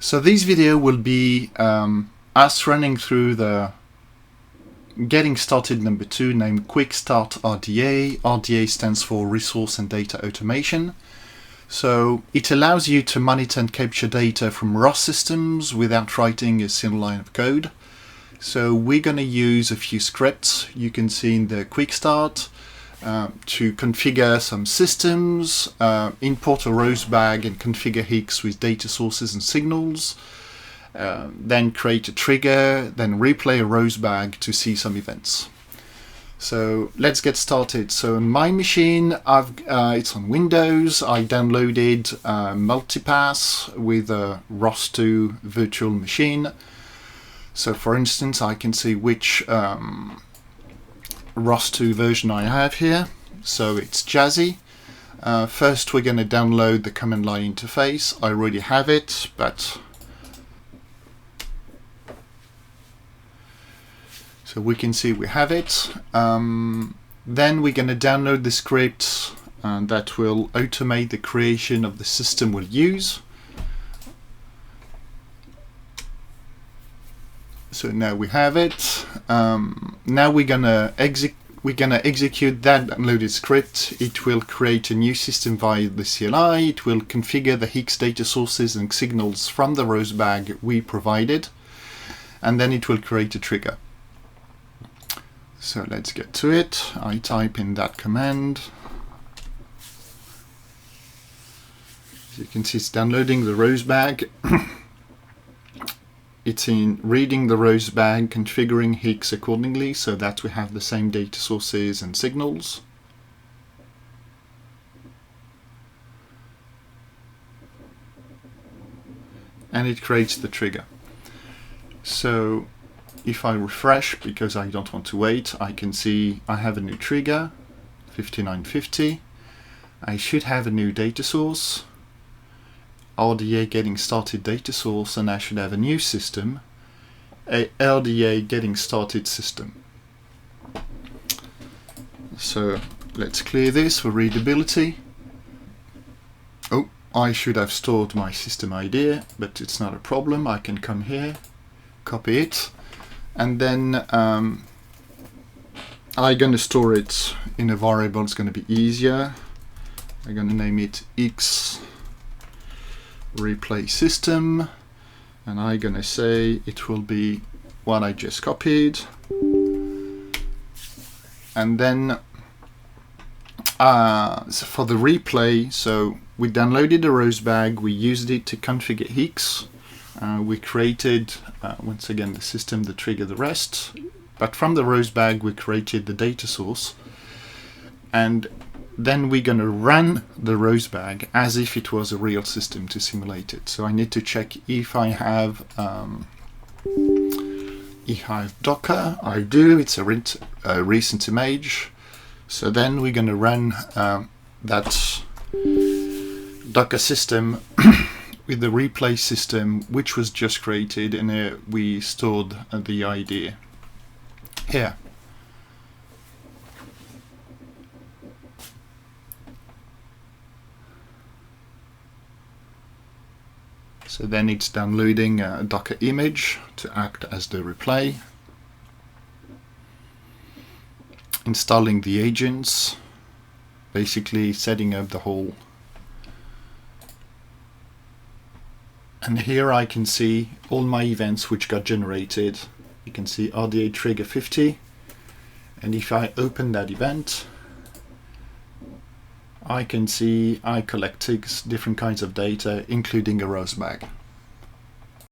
So this video will be us running through the getting started number 2, named Quick Start RDA. RDA stands for Resource and Data Automation. So it allows you to monitor and capture data from ROS systems without writing a single line of code. So we're going to use a few scripts you can see in the Quick Start to configure some systems, import a rosbag and configure Heex with data sources and signals, then create a trigger, then replay a rosbag to see some events. So let's get started. So on my machine, it's on Windows. I downloaded Multipass with a ROS2 virtual machine. So for instance, I can see which ROS2 version I have here. So it's Jazzy. First we're going to download the command line interface. I already have it, but so we can see we have it. Then we're going to download the script that will automate the creation of the system we'll use. So now we have it. Now we're gonna execute that downloaded script. It will create a new system via the CLI. It will configure the Heex data sources and signals from the rosbag we provided, and then it will create a trigger. So let's get to it. I type in that command. As you can see, it's downloading the rosbag. It's in reading the rosbag, configuring Heex accordingly so that we have the same data sources and signals. And it creates the trigger. So if I refresh, because I don't want to wait, I can see I have a new trigger, 5950. I should have a new data source, RDA getting started data source, and I should have a new system, a RDA getting started system. So let's clear this for readability. Oh, I should have stored my system ID, but it's not a problem. I can come here, copy it, and then I'm going to store it in a variable. It's going to be easier. I'm going to name it X replay system, and I'm gonna say it will be what I just copied. And then so for the replay, so we downloaded a rosbag, we used it to configure Heex, we created once again the system, the trigger, the rest, but from the rosbag we created the data source, and then we're going to run the rosbag as if it was a real system to simulate it. So I need to check if I have Docker. I do. It's a recent image. So then we're going to run that Docker system with the replay system, which was just created, and we stored the ID here. So then it's downloading a Docker image to act as the replay, installing the agents, basically setting up the whole. And here I can see all my events which got generated. You can see RDA trigger 50, and if I open that event, I can see I collect 6 different kinds of data, including a rosbag.